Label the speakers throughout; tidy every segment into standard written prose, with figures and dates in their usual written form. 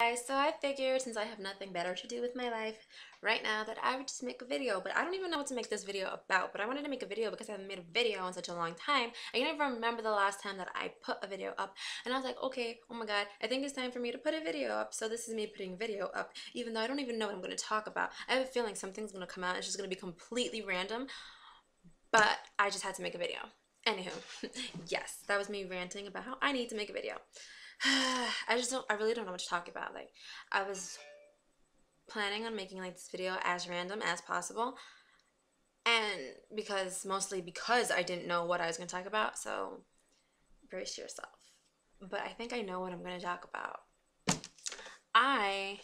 Speaker 1: Guys, so I figured since I have nothing better to do with my life right now that I would just make a video, but I don't even know what to make this video about, but I wanted to make a video because I haven't made a video in such a long time. I can never remember the last time that I put a video up, and I was like, okay, oh my god, I think it's time for me to put a video up, so this is me putting a video up, even though I don't even know what I'm going to talk about. I have a feeling something's going to come out, it's just going to be completely random, but I just had to make a video. Anywho, yes, that was me ranting about how I need to make a video. I really don't know what to talk about. Like, I was planning on making like this video as random as possible, and mostly because I didn't know what I was going to talk about, so brace yourself. But I think I know what I'm going to talk about. I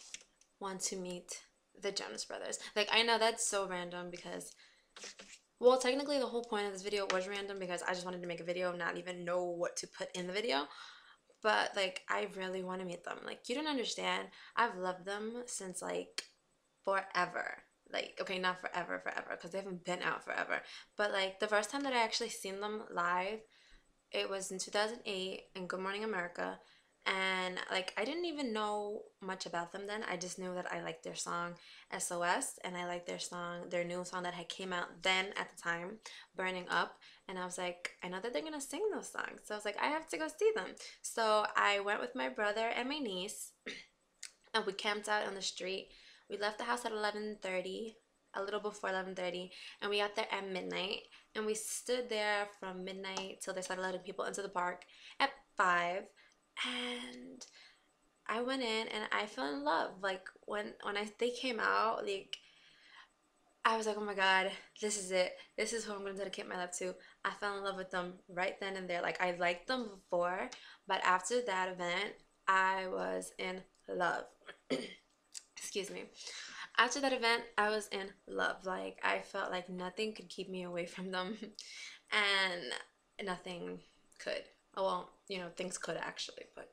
Speaker 1: want to meet the Jonas Brothers. Like, I know that's so random because, well, technically the whole point of this video was random because I just wanted to make a video, not even know what to put in the video. But like, I really want to meet them. Like, you don't understand. I've loved them since like forever. Like, okay, not forever, because they haven't been out forever. But like, the first time that I actually seen them live, it was in 2008 in Good Morning America. And like, I didn't even know much about them then. I just knew that I liked their song SOS, and I liked their new song that had came out then at the time, Burning Up. And I was like, I know that they're gonna sing those songs, so I was like, I have to go see them. So I went with my brother and my niece, and we camped out on the street. We left the house at 11:30, a little before 11:30, and we got there at midnight. And we stood there from midnight till they started letting people into the park at 5. And I went in and I fell in love. Like, when they came out, like, I was like, oh my god, this is it. This is who I'm gonna dedicate my life to. I fell in love with them right then and there. Like, I liked them before, but after that event, I was in love. Excuse me. After that event, I was in love. Like, I felt like nothing could keep me away from them, and nothing could. Oh, well, things could actually, but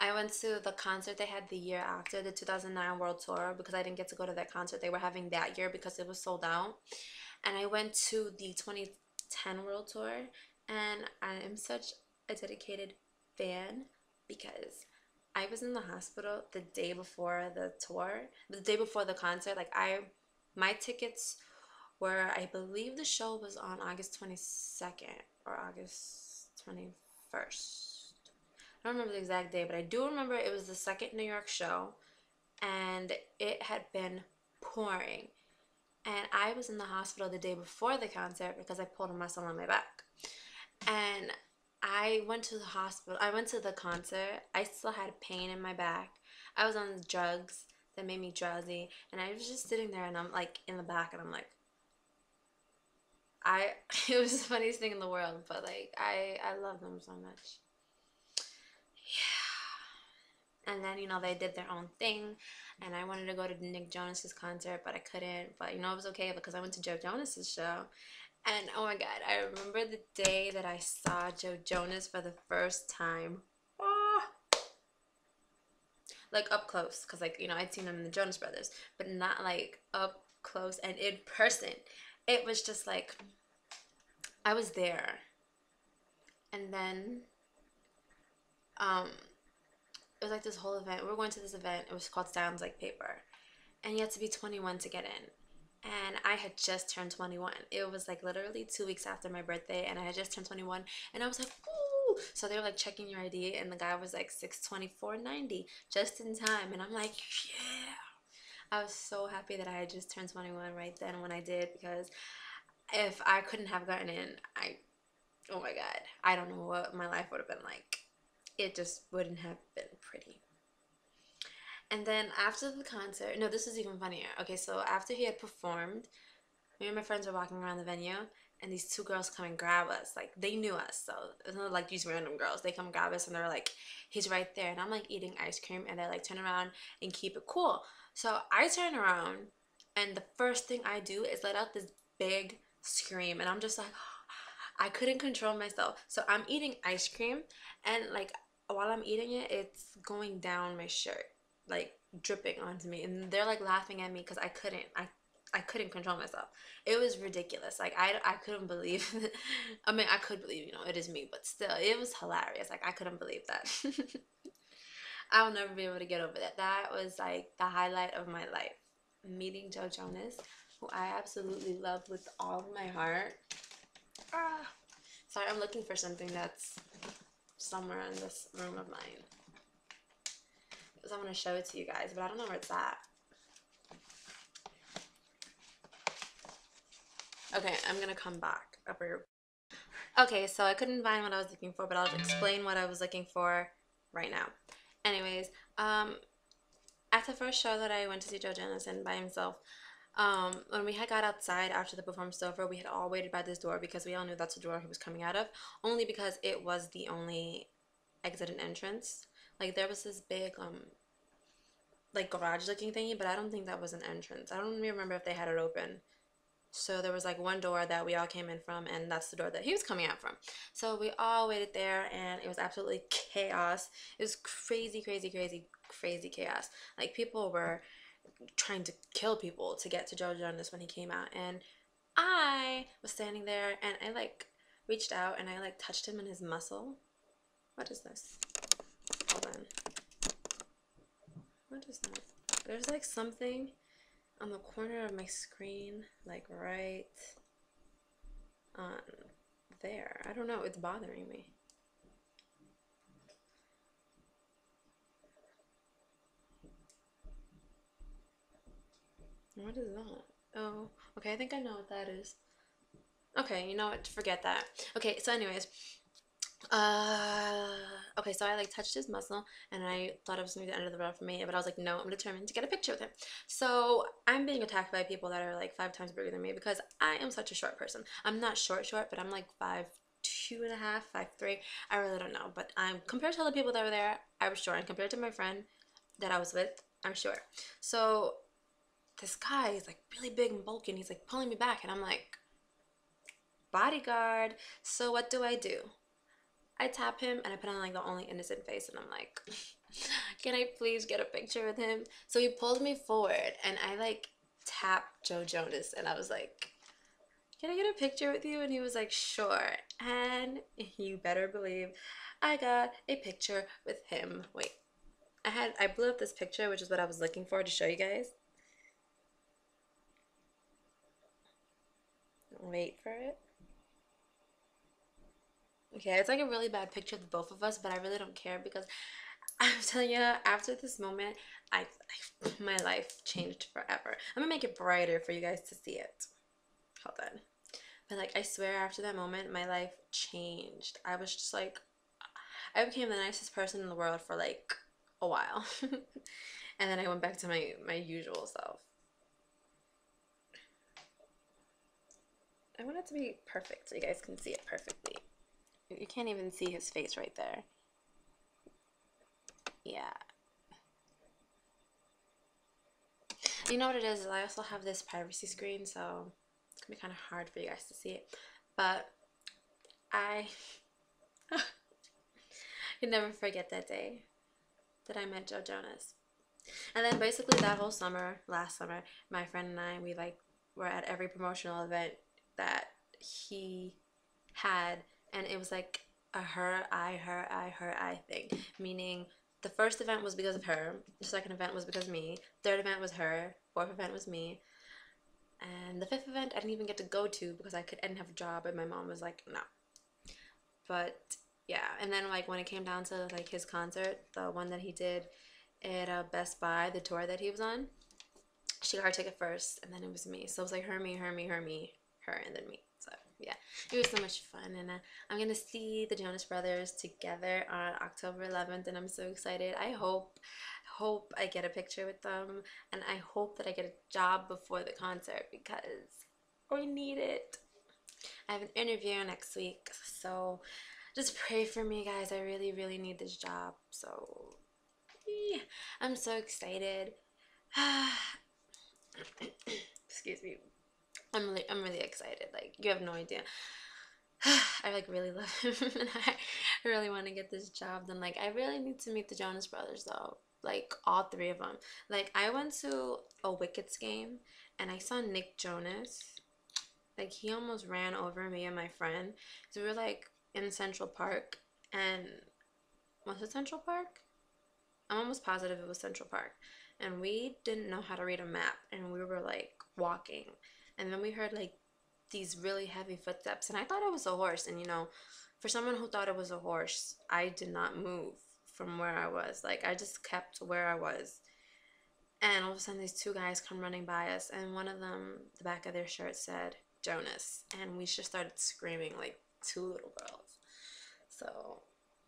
Speaker 1: I went to the concert they had the year after the 2009 World Tour because I didn't get to go to that concert they were having that year because it was sold out. And I went to the 2010 World Tour, and I am such a dedicated fan because I was in the hospital the day before the tour, the day before the concert. Like, my tickets were, I believe the show was on August 22nd or August 21st. I don't remember the exact day, but I do remember it was the second New York show, and it had been pouring. And I was in the hospital the day before the concert because I pulled a muscle on my back. And I went to the hospital. I went to the concert. I still had pain in my back. I was on drugs that made me drowsy, and I was just sitting there, and I'm like in the back, and I'm like, it was the funniest thing in the world, but like, I love them so much. Yeah. And then, they did their own thing, and I wanted to go to Nick Jonas's concert, but I couldn't. But it was okay because I went to Joe Jonas's show. And oh my god, I remember the day that I saw Joe Jonas for the first time. Oh, like up close, because like, I'd seen him in the Jonas Brothers, but not like up close and in person. It was just like, I was there. And then it was like this whole event. We were going to this event. It was called Sounds Like Paper. And you had to be 21 to get in. And I had just turned 21. It was like literally 2 weeks after my birthday, and I had just turned 21. And I was like, ooh. So they were like checking your ID, and the guy was like 624.90 just in time. And I'm like, yeah. I was so happy that I had just turned 21 right then when I did, because if I couldn't have gotten in, oh my god, I don't know what my life would have been like. It just wouldn't have been pretty. And then after the concert, no, this is even funnier. Okay, so after he had performed, me and my friends were walking around the venue, and these two girls come and grab us. Like, they knew us, so it's not like these random girls. They come grab us, and they're like, he's right there. And I'm like eating ice cream, and I like turn around and keep it cool. So I turn around, and the first thing I do is let out this big scream, and I'm just like, I couldn't control myself. So I'm eating ice cream, and like, while I'm eating it, it's going down my shirt, like dripping onto me, and they're like laughing at me because I couldn't control myself. It was ridiculous. Like, I couldn't believe I mean, I could believe, it is me, but still, it was hilarious. Like, I couldn't believe that. I'll never be able to get over that. That was like the highlight of my life. Meeting Joe Jonas, who I absolutely love with all of my heart. Ah. Sorry, I'm looking for something that's somewhere in this room of mine. Because I want to show it to you guys, but I don't know where it's at. Okay, I'm going to come back up here. Okay, so I couldn't find what I was looking for, but I'll explain what I was looking for right now. Anyways, at the first show that I went to see Joe Jonas by himself, when we had got outside after the performance was over, we had all waited by this door because we all knew that's the door he was coming out of, only because it was the only exit and entrance. Like, there was this big, like, garage looking thingy, but I don't think that was an entrance. I don't even remember if they had it open. So there was like one door that we all came in from, and that's the door that he was coming out from. So we all waited there, and it was absolutely chaos. It was crazy, crazy, crazy, crazy chaos. Like, people were trying to kill people to get to Joe Jonas when he came out, and I was standing there, and I like reached out and I like touched him in his muscle. What is this? Hold on. What is that? There's like something on the corner of my screen, like right on there. I don't know, it's bothering me. What is that? Oh, okay, I think I know what that is. Okay, you know what, forget that. Okay, so anyways, uh, okay, so I like touched his muscle and I thought it was gonna be the end of the road for me, but I was like, no, I'm determined to get a picture with him. So I'm being attacked by people that are like 5 times bigger than me because I am such a short person. I'm not short, but I'm like 5'2.5", 5'3". I really don't know, but I'm compared to other people that were there, I was short, and compared to my friend that I was with, I'm short. So this guy is like really big and bulky, and he's like pulling me back, and I'm like, bodyguard. So what do? I tap him and I put on like the only innocent face, and I'm like, can I please get a picture with him? So he pulled me forward and I like tapped Joe Jonas, and I was like, can I get a picture with you? And he was like, sure. And you better believe I got a picture with him. Wait, I blew up this picture, which is what I was looking for to show you guys. Wait for it. Okay, it's like a really bad picture of the both of us, but I really don't care because I'm telling you, after this moment, my life changed forever. I'm gonna make it brighter for you guys to see it. Hold on. But like, I swear, after that moment, my life changed. I was just like, I became the nicest person in the world for like a while, and then I went back to my usual self. I want it to be perfect so you guys can see it perfectly. You can't even see his face right there. Yeah. You know what it is? I also have this privacy screen, so it's gonna be kind of hard for you guys to see it. But I can never forget that day that I met Joe Jonas. And then basically that whole summer, last summer, my friend and I, we like were at every promotional event that he had, and it was like a her, I thing. Meaning the first event was because of her, the second event was because of me, third event was her, fourth event was me, and the fifth event I didn't even get to go to because I didn't have a job, and my mom was like, no. But yeah, and then like when it came down to like his concert, the one that he did at Best Buy, the tour that he was on, she got her ticket first, and then it was me. So it was like her, me, her, me, her, me, her, and then me. So yeah, it was so much fun, and I'm gonna see the Jonas Brothers together on October 11th, and I'm so excited. I hope I get a picture with them, and I hope that I get a job before the concert because I need it. I have an interview next week, so just pray for me, guys. I really, really need this job. So yeah, I'm so excited. Excuse me. I'm really excited. Like, you have no idea. I like really love him, and I really want to get this job done. Like, I really need to meet the Jonas Brothers though. Like, all three of them. Like, I went to a Wickets game and I saw Nick Jonas. Like, he almost ran over me and my friend. So we were like in Central Park, and was it Central Park? I'm almost positive it was Central Park. And we didn't know how to read a map, and we were like walking. And then we heard like these really heavy footsteps, and I thought it was a horse. And for someone who thought it was a horse, I did not move from where I was. Like, I just kept where I was. And all of a sudden, these two guys come running by us, and one of them, the back of their shirt said Jonas, and we just started screaming like two little girls. So,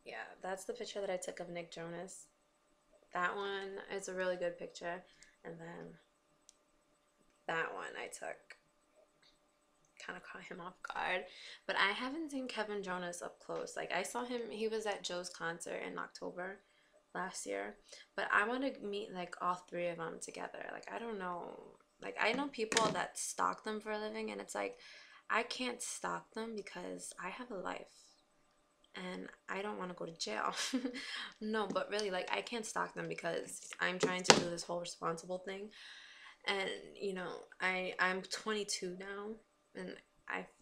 Speaker 1: yeah, that's the picture that I took of Nick Jonas. That one is a really good picture, and then that one I took kind of caught him off guard. But I haven't seen Kevin Jonas up close. Like, I saw him, he was at Joe's concert in October last year, but I want to meet like all three of them together. Like, I don't know, like, I know people that stalk them for a living, and it's like I can't stalk them because I have a life and I don't want to go to jail. No, but really, like, I can't stalk them because I'm trying to do this whole responsible thing. And I'm 22 now, and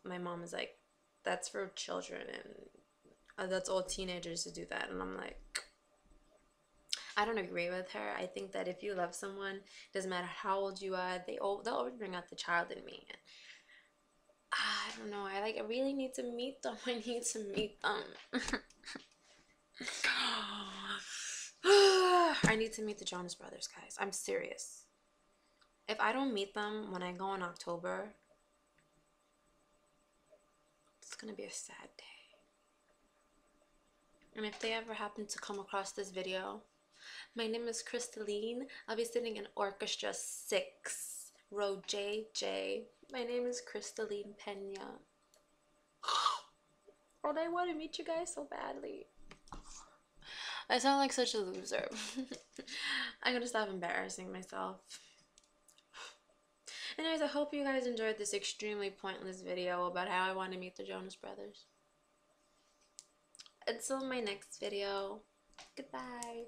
Speaker 1: my mom is like, that's for children, and that's all teenagers to do that. And I'm like, I don't agree with her. I think that if you love someone, doesn't matter how old you are, they'll always bring out the child in me. And I don't know. I really need to meet them. I need to meet them. I need to meet the Jonas Brothers, guys. I'm serious. If I don't meet them when I go in October, it's gonna be a sad day. And if they ever happen to come across this video, my name is Crystalline. I'll be sitting in Orchestra 6, row JJ. My name is Crystalline Pena. Oh, I want to meet you guys so badly. I sound like such a loser. I'm gonna stop embarrassing myself. Anyways, I hope you guys enjoyed this extremely pointless video about how I want to meet the Jonas Brothers. Until my next video, goodbye.